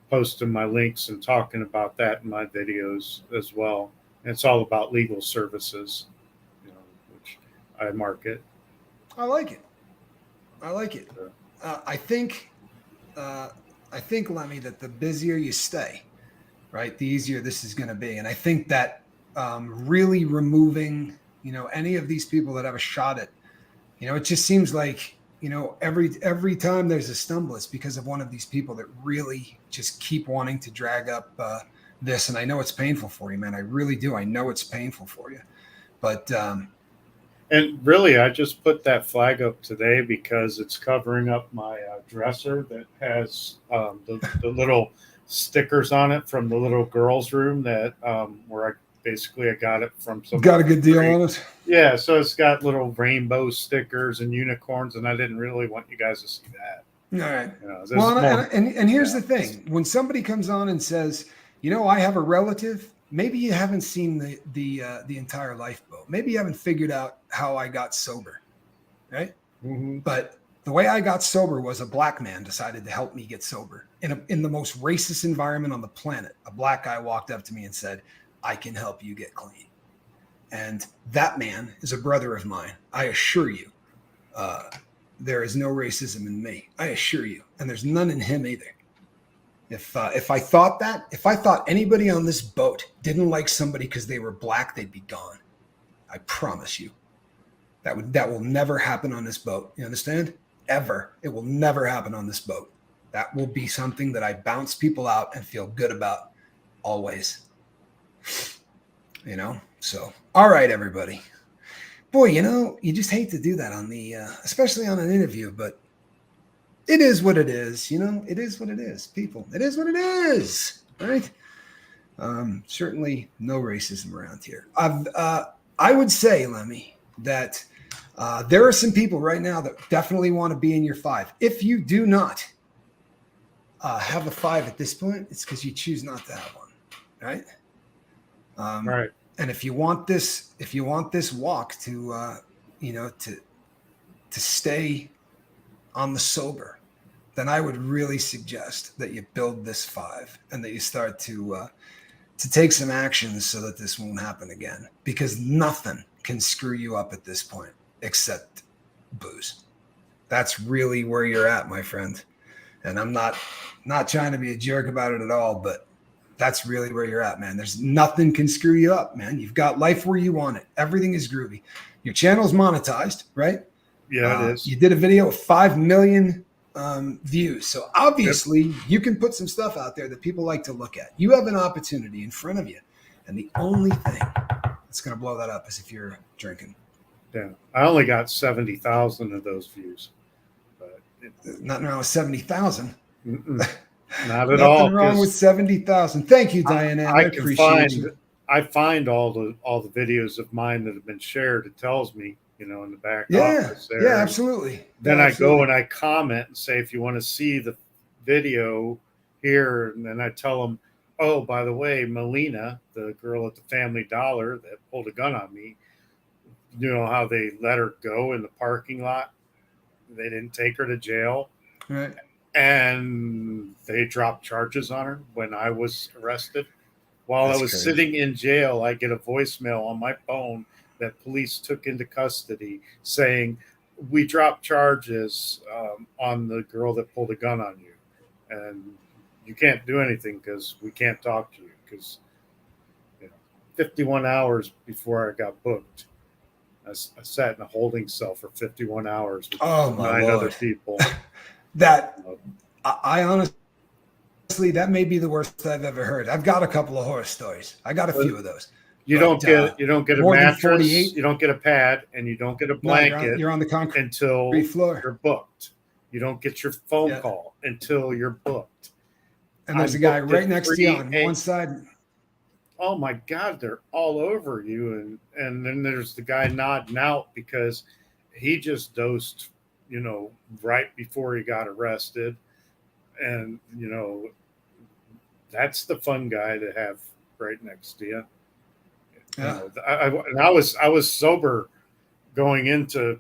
posting my links and talking about that in my videos as well. And it's all about legal services, which I market. I like it. I like it. So, Uh, I think, uh, I think, Lemmy, that the busier you stay, right, the easier this is going to be. And I think that really removing, any of these people that have a shot at, it just seems like, every time there's a stumble, it's because of one of these people that really just keep wanting to drag up this. And I know it's painful for you, man. I really do. I know it's painful for you, but and really, I just put that flag up today because it's covering up my dresser that has the little stickers on it from the little girls' room that where I got it from got someone a for good deal free. on it. Yeah, so it's got little rainbow stickers and unicorns, and I didn't really want you guys to see that. All right. There's Well, more. and here's Yeah. the thing: when somebody comes on and says, I have a relative, maybe you haven't seen the entire lifeboat. Maybe you haven't figured out how I got sober, right? Mm-hmm. But the way I got sober was a black man decided to help me get sober in the most racist environment on the planet. A black guy walked up to me and said, "I can help you get clean." And that man is a brother of mine. I assure you. There is no racism in me. I assure you, and there's none in him either. If I thought that, if I thought anybody on this boat didn't like somebody because they were black, they'd be gone. I promise you. That will never happen on this boat. You understand? Ever. It will never happen on this boat. That will be something that I bounce people out and feel good about always. So all right, everybody. Boy, you just hate to do that on the especially on an interview, but it is what it is. It is what it is, people. It is what it is, right? Certainly no racism around here. I would say, Lemmy, that there are some people right now that definitely want to be in your 5. If you do not have a 5 at this point, it's because you choose not to have one, right? Right. And if you want this walk to stay on the sober, then I would really suggest that you build this 5 and that you start to take some actions so that this won't happen again, because nothing can screw you up at this point except booze. That's really where you're at, my friend. And I'm not trying to be a jerk about it at all, but that's really where you're at, man. There's nothing can screw you up, man. You've got life where you want it. Everything is groovy. Your channel's monetized, right? Yeah, it is. You did a video with 5 million views. So obviously Yep. you can put some stuff out there that people like to look at. You have an opportunity in front of you. And the only thing that's going to blow that up is if you're drinking. Yeah. I only got 70,000 of those views. But Nothing wrong with 70,000. Not at all. Nothing wrong with 70,000. Thank you, Diane. I can appreciate you. I find all the videos of mine that have been shared. It tells me, in the back Yeah, office there. yeah, absolutely. Then yeah, I absolutely. go and I comment and say, if you want to see the video here, and then I tell them, oh, by the way, Melina, the girl at the Family Dollar that pulled a gun on me, you know how they let her go in the parking lot? They didn't take her to jail. Right. And they dropped charges on her when I was arrested. While That's I was crazy. sitting in jail, I get a voicemail on my phone that police took into custody saying, we dropped charges on the girl that pulled a gun on you. And you can't do anything because we can't talk to you because 51 hours before I got booked, I sat in a holding cell for 51 hours with Oh my 9 other Lord. people. That Uh, I honestly, that may be the worst I've ever heard. I've got a couple of horror stories. I got a but few of those, you but don't get a more than mattress, 48. you don't get a pad, and you don't get a No, blanket you're on the concrete until floor. you're booked. You don't get your phone Yeah, call until you're booked. and there's I'm a guy booked right at next to you 3 on a one side. oh my God, they're all over you. And then there's the guy nodding out because he just dosed, right before he got arrested. And, that's the fun guy to have right next to you. Yeah, And I was sober going into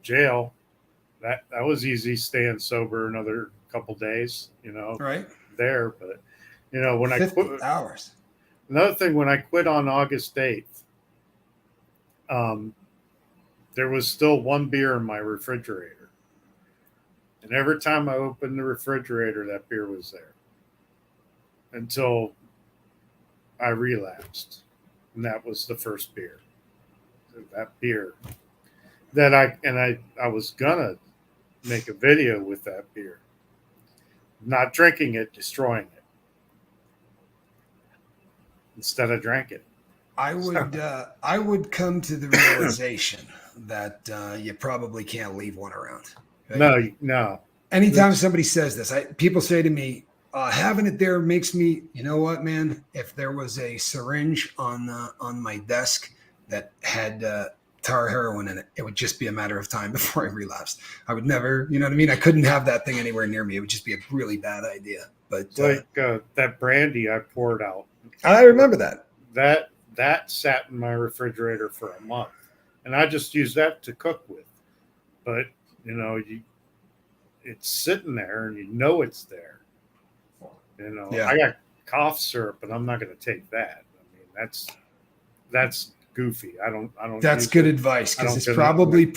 jail. That was easy, staying sober another couple days, right. there. But when I 50 quit, hours. another thing, when I quit on August 8th, um, there was still one beer in my refrigerator, and every time I opened the refrigerator, that beer was there until I relapsed, and that was the first beer. That beer that I was gonna make a video with that beer, not drinking it, destroying it instead of drinking it. I would come to the realization that you probably can't leave one around. Right? No, no. Anytime It's, somebody says this, people say to me, "Having it there makes me." You know what, man? If there was a syringe on my desk that had tar heroin in it, it would just be a matter of time before I relapsed. I would never, you know what I mean? I couldn't have that thing anywhere near me. It would just be a really bad idea. But it's like that brandy I poured out. I remember that. That sat in my refrigerator for a month, and I just used that to cook with. But it's sitting there, and it's there. Yeah. I got cough syrup, but I'm not going to take that. I mean, that's goofy. I don't That's use good it. advice I because don't it's get it. probably That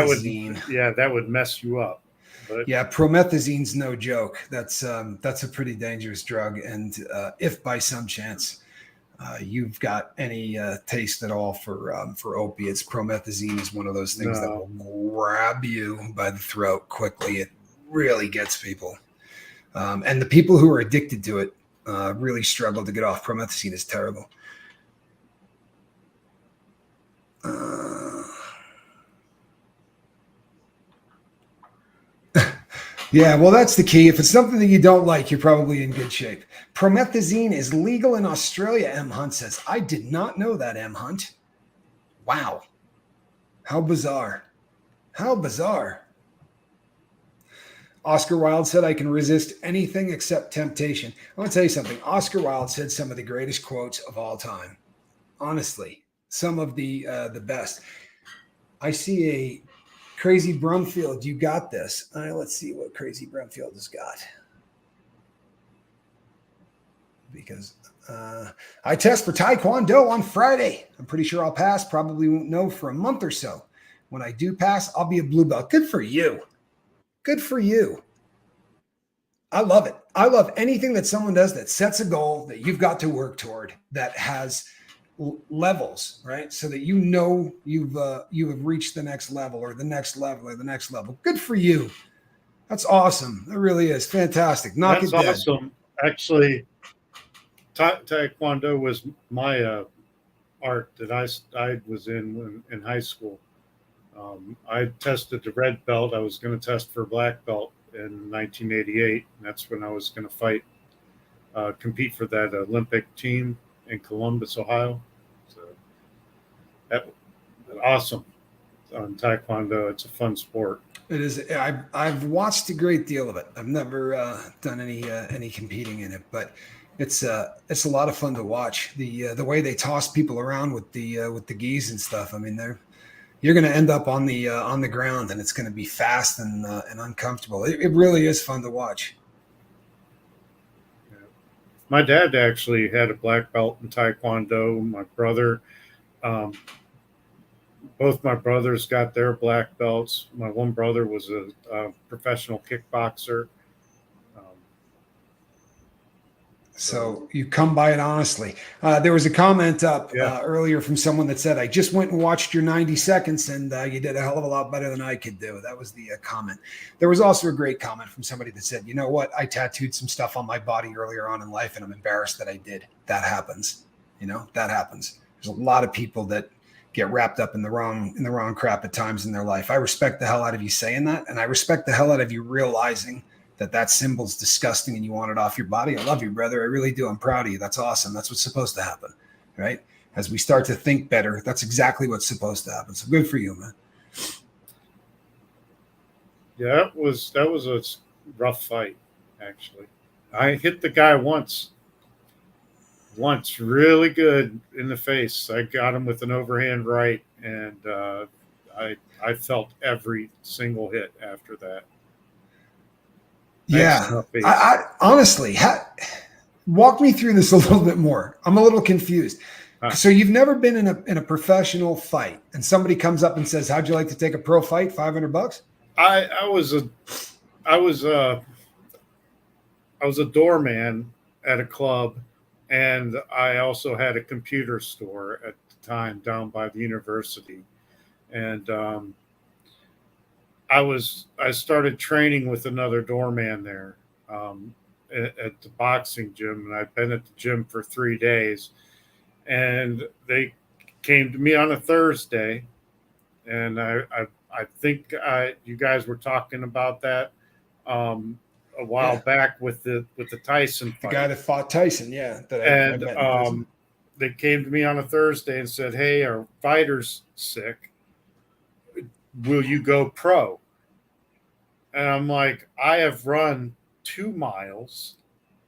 would, promethazine. yeah, that would mess you up. But Yeah, promethazine's no joke. That's a pretty dangerous drug, and if by some chance you've got any taste at all for opiates, promethazine is one of those things that no, will grab you by the throat quickly. It really gets people, and the people who are addicted to it really struggle to get off. Promethazine is terrible. Uh, Yeah, well, that's the key. If it's something that you don't like, you're probably in good shape. Promethazine is legal in Australia, M. Hunt says. I did not know that, M. Hunt. Wow. How bizarre. How bizarre. Oscar Wilde said, I can resist anything except temptation. I want to tell you something. Oscar Wilde said some of the greatest quotes of all time. Honestly, some of the best. I see a Crazy Brumfield. You got this. Let's see what Crazy Brumfield has got. Because I test for Taekwondo on Friday. I'm pretty sure I'll pass. Probably won't know for a month or so. When I do pass, I'll be a blue belt. Good for you. Good for you. I love it. I love anything that someone does that sets a goal that you've got to work toward that has levels, right? So that you have reached the next level or the next level or the next level. Good for you. That's awesome. It really is fantastic. Knock that's it dead. awesome. Actually, Taekwondo was my art that I was in high school. I tested the red belt. I was going to test for black belt in 1988. And that's when I was going to compete for that Olympic team in Columbus, Ohio. So that awesome on Taekwondo. It's a fun sport. It is. I've watched a great deal of it. I've never done any competing in it, but it's a lot of fun to watch. The way they toss people around with the gis and stuff. I mean, you're going to end up on the ground, and it's going to be fast and uncomfortable. It really is fun to watch. Yeah. My dad actually had a black belt in Taekwondo. My brother, um, both my brothers got their black belts. My one brother was a professional kickboxer. Um, So you come by it honestly. There was a comment up Yeah. earlier from someone that said, I just went and watched your 90 seconds and you did a hell of a lot better than I could do. That was the comment. There was also a great comment from somebody that said, you know what? I tattooed some stuff on my body earlier on in life and I'm embarrassed that I did. That happens. That happens. There's a lot of people that get wrapped up in the wrong crap at times in their life. I respect the hell out of you saying that. And I respect the hell out of you realizing that symbol's disgusting and you want it off your body. I love you, brother. I really do. I'm proud of you. That's awesome. That's what's supposed to happen, right? As we start to think better, that's exactly what's supposed to happen. So good for you, man. Yeah, that was a rough fight, actually. I hit the guy once really good in the face. I got him with an overhand right, and I felt every single hit after that. Yeah, I honestly walk me through this a little bit more. I'm a little confused. So you've never been in a professional fight, and somebody comes up and says, "How'd you like to take a pro fight? $500?" I was a doorman at a club, and I also had a computer store at the time down by the university, and I started training with another doorman there at the boxing gym, and I've been at the gym for 3 days. And they came to me on a Thursday, and I think you guys were talking about that a while back with the Tyson fight. The guy that fought Tyson, yeah. I met they came to me on a Thursday and said, "Hey, our fighter's sick. Will you go pro?" And I'm like, I have run 2 miles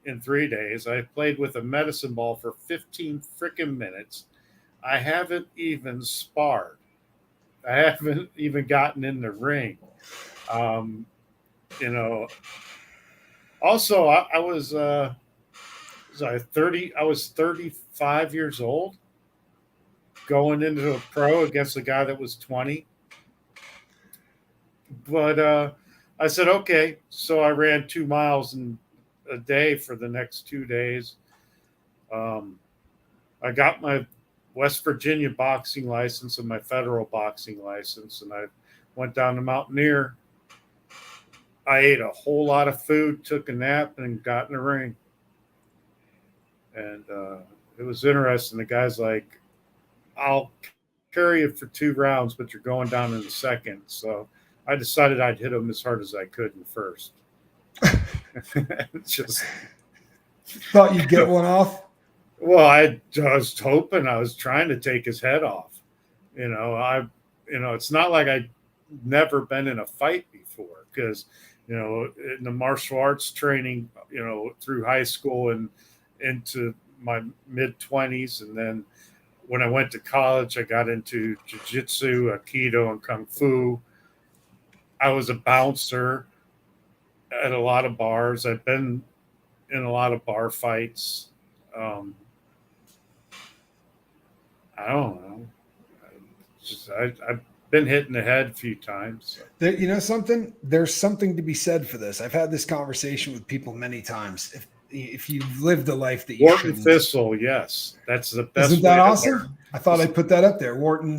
in 3 days. I played with a medicine ball for 15 freaking minutes. I haven't even sparred. I haven't even gotten in the ring. Also, I was 35 years old going into a pro against a guy that was 20. But I said, okay. So I ran 2 miles in a day for the next 2 days. I got my West Virginia boxing license and my federal boxing license, and I went down to Mountaineer. I ate a whole lot of food, took a nap, and got in the ring. And it was interesting. The guy's like, I'll carry you for 2 rounds, but you're going down in the second. So I decided I'd hit him as hard as I could in the first. Just thought you'd get one off. Well, I was hoping. I was trying to take his head off. It's not like I'd never been in a fight before, because in the martial arts training, through high school and into my mid-20s, and then when I went to college, I got into jiu-jitsu, aikido, and kung fu. I was a bouncer at a lot of bars. I've been in a lot of bar fights. I don't know. I've been hit in the head a few times. Something? There's something to be said for this. I've had this conversation with people many times. If you've lived a life that you Wharton shouldn't. Thistle, yes, that's the best. Isn't that awesome? I thought I'd put that up there. Wharton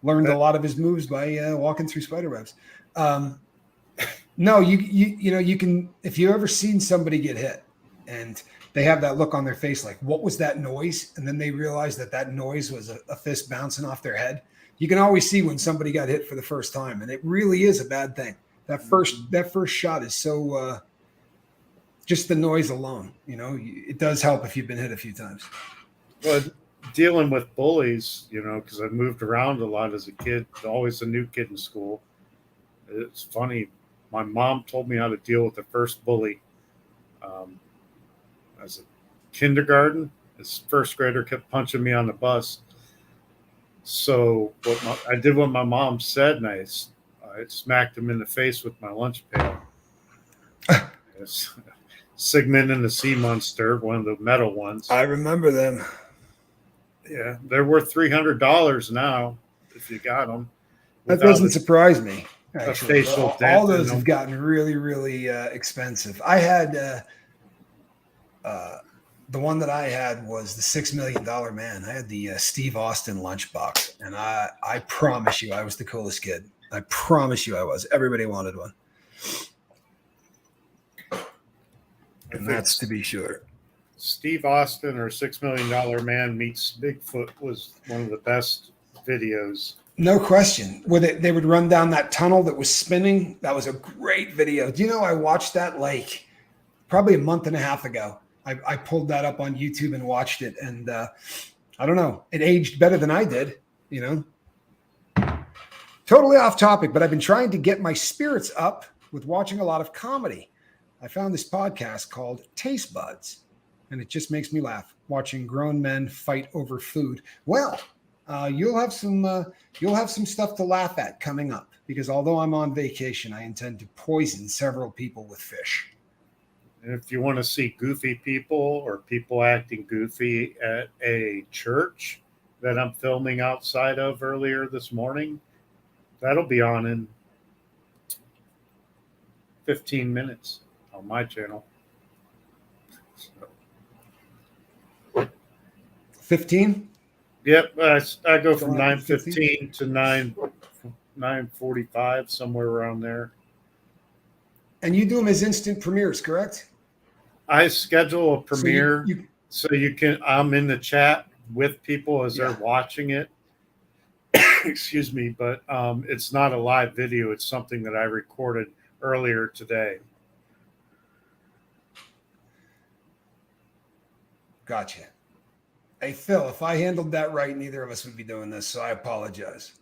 learned a lot of his moves by walking through spider webs. No, you can, if you ever seen somebody get hit and they have that look on their face, like, what was that noise? And then they realize that noise was a fist bouncing off their head. You can always see when somebody got hit for the first time, and it really is a bad thing. That first shot is so just the noise alone, it does help if you've been hit a few times. Well, dealing with bullies, because I moved around a lot as a kid, always a new kid in school. It's funny. My mom told me how to deal with the first bully. As a kindergarten, this first grader kept punching me on the bus. So I did what my mom said, and I smacked him in the face with my lunch pail. Sigmund and the Sea Monster, one of the metal ones. I remember them. Yeah, they're worth $300 now if you got them. That doesn't surprise me. Actually, all those have gotten really, really expensive. I had The one that I had was the $6 Million Man. I had the Steve Austin lunchbox, and I promise you, I was the coolest kid. I promise you, I was. Everybody wanted one, and that's to be sure. Steve Austin or $6 Million Man meets Bigfoot was one of the best videos. No question. They would run down that tunnel that was spinning. That was a great video. Do you know I watched that like probably a month and a half ago? I pulled that up on YouTube and watched it, and I don't know. It aged better than I did. Totally off topic, but I've been trying to get my spirits up with watching a lot of comedy. I found this podcast called Taste Buds, and it just makes me laugh watching grown men fight over food. Well, you'll have some stuff to laugh at coming up, because although I'm on vacation, I intend to poison several people with fish. And if you want to see goofy people or people acting goofy at a church that I'm filming outside of earlier this morning, that'll be on in 15 minutes on my channel. 15? Yep, I go from 9:15 to 9:45, somewhere around there. And you do them as instant premieres, correct? I schedule a premiere so you can. I'm in the chat with people as they're watching it. Excuse me, but it's not a live video. It's something that I recorded earlier today. Gotcha. Hey, Phil, if I handled that right, neither of us would be doing this, so I apologize.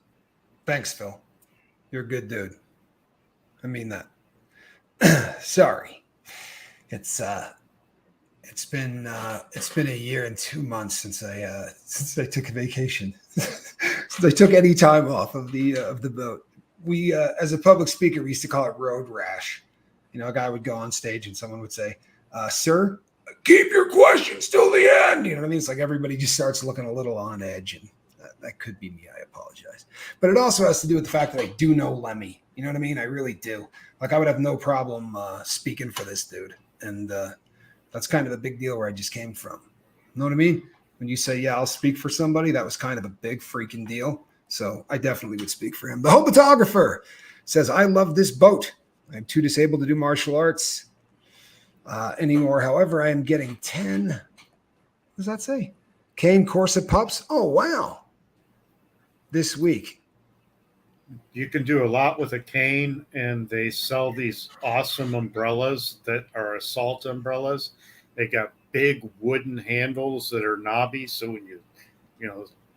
Thanks, Phil. You're a good dude. I mean that. Sorry. It's been a year and 2 months since I took a vacation. Since I took any time off of the boat. We as a public speaker, we used to call it road rash. A guy would go on stage and someone would say, "Sir, keep your questions till the end." You know what I mean? It's like everybody just starts looking a little on edge, and that could be me. I apologize. But it also has to do with the fact that I do know Lemmy. You know what I mean? I really do. Like, I would have no problem speaking for this dude. And that's kind of a big deal where I just came from. You know what I mean? When you say, yeah, I'll speak for somebody, that was kind of a big freaking deal. So I definitely would speak for him. The Hobotographer says, I love this boat. I'm too disabled to do martial arts anymore. However, I am getting 10. What does that say? Cane Corsa pups. Oh, wow. This week. You can do a lot with a cane, and they sell these awesome umbrellas that are assault umbrellas. They got big wooden handles that are knobby, so when you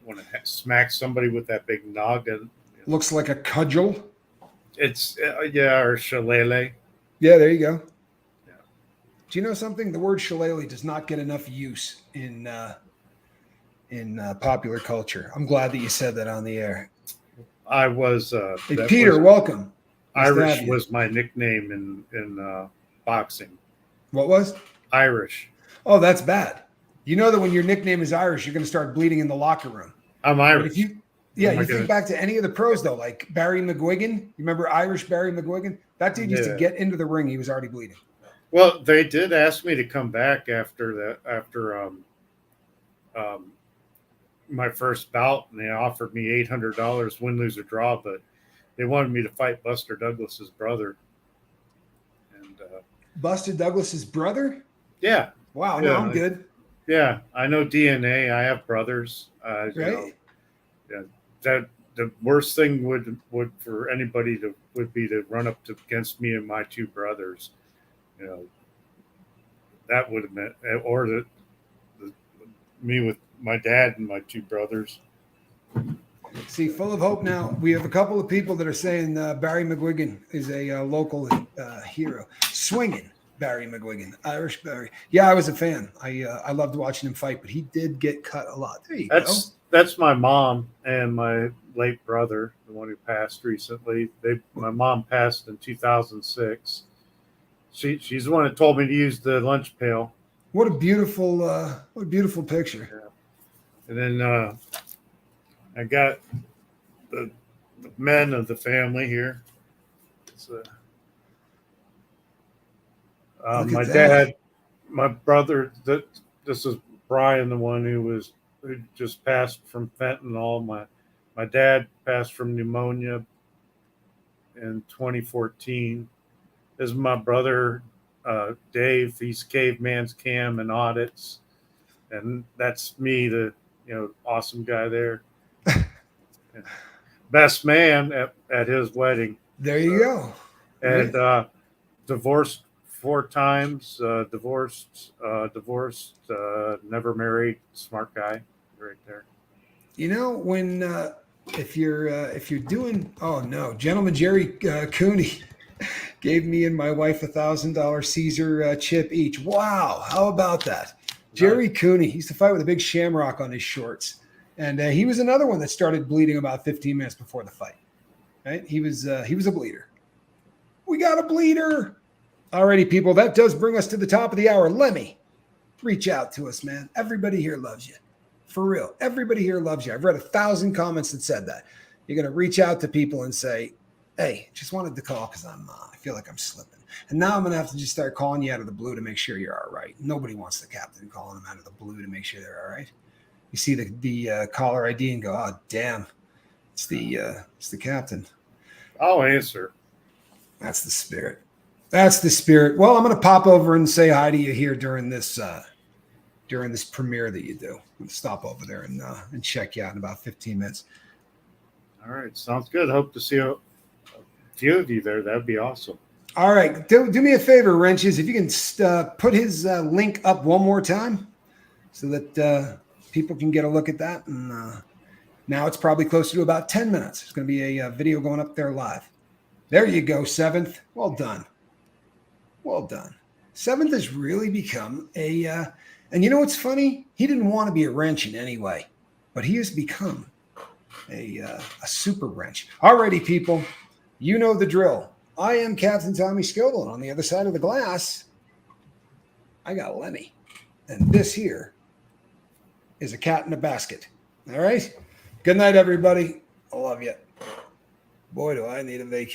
want to smack somebody with that big noggin, looks like a cudgel. It's or shillelagh. Yeah, there you go. Yeah. Do you know something? The word shillelagh does not get enough use in popular culture. I'm glad that you said that on the air. I was. Hey, Peter, welcome. Irish was my nickname in boxing. What was? Irish. Oh, that's bad. You know that when your nickname is Irish, you're going to start bleeding in the locker room. I'm Irish. You think back to any of the pros, though, like Barry McGuigan. You remember Irish Barry McGuigan? That dude used to get into the ring. He was already bleeding. Well, they did ask me to come back after my first bout, and they offered me $800 win, lose, or draw, but they wanted me to fight Buster Douglas's brother. And Buster Douglas's brother? Yeah. Wow. Yeah, no, I'm good. Yeah, I know DNA. I have brothers. Right. That the worst thing would for anybody would be to run up against me and my two brothers. That would have meant, or me with my dad and my two brothers. See, full of hope now. We have a couple of people that are saying Barry McGuigan is a local hero. Swinging Barry McGuigan, Irish Barry. Yeah, I was a fan. I loved watching him fight, but he did get cut a lot. There you go. That's my mom and my late brother, the one who passed recently. My mom passed in 2006. She's the one that told me to use the lunch pail. What a beautiful picture. Yeah. And then I got the men of the family here. It's, my dad, my brother. this is Brian, the one who just passed from fentanyl. My dad passed from pneumonia in 2014. This is my brother, Dave. He's Caveman's Cam and audits, and that's me, the awesome guy there. Best man at his wedding. There you go. And divorced 4 times, divorced, never married, smart guy, right there. When if you're doing, oh no, gentleman Jerry Cooney gave me and my wife $1,000 Caesar chip each. Wow, how about that? Jerry Cooney, he used to fight with a big shamrock on his shorts, and he was another one that started bleeding about 15 minutes before the fight. Right? He was a bleeder. We got a bleeder. Alrighty, people, that does bring us to the top of the hour. Lemmy, reach out to us, man. Everybody here loves you. For real. Everybody here loves you. I've read 1,000 comments that said that. You're going to reach out to people and say, hey, just wanted to call because I feel like I'm slipping. And now I'm going to have to just start calling you out of the blue to make sure you're all right. Nobody wants the captain calling them out of the blue to make sure they're all right. You see the caller ID and go, oh, damn, it's the captain. I'll answer. That's the spirit. That's the spirit. Well, I'm going to pop over and say hi to you here during this premiere that you do. I'm going to stop over there and check you out in about 15 minutes. All right. Sounds good. Hope to see a few of you there. That'd be awesome. All right. Do me a favor, Wrenches. If you can put his link up one more time so that people can get a look at that. And now it's probably closer to about 10 minutes. There's going to be a video going up there live. There you go, Seventh. Well done. Well done. Seventh has really become and you know what's funny? He didn't want to be a wrench in any way, but he has become a super wrench. Alrighty, people, you know the drill. I am Captain Tommy Scoville, and on the other side of the glass, I got Lemmy. And this here is a cat in a basket. All right? Good night, everybody. I love you. Boy, do I need a vacation.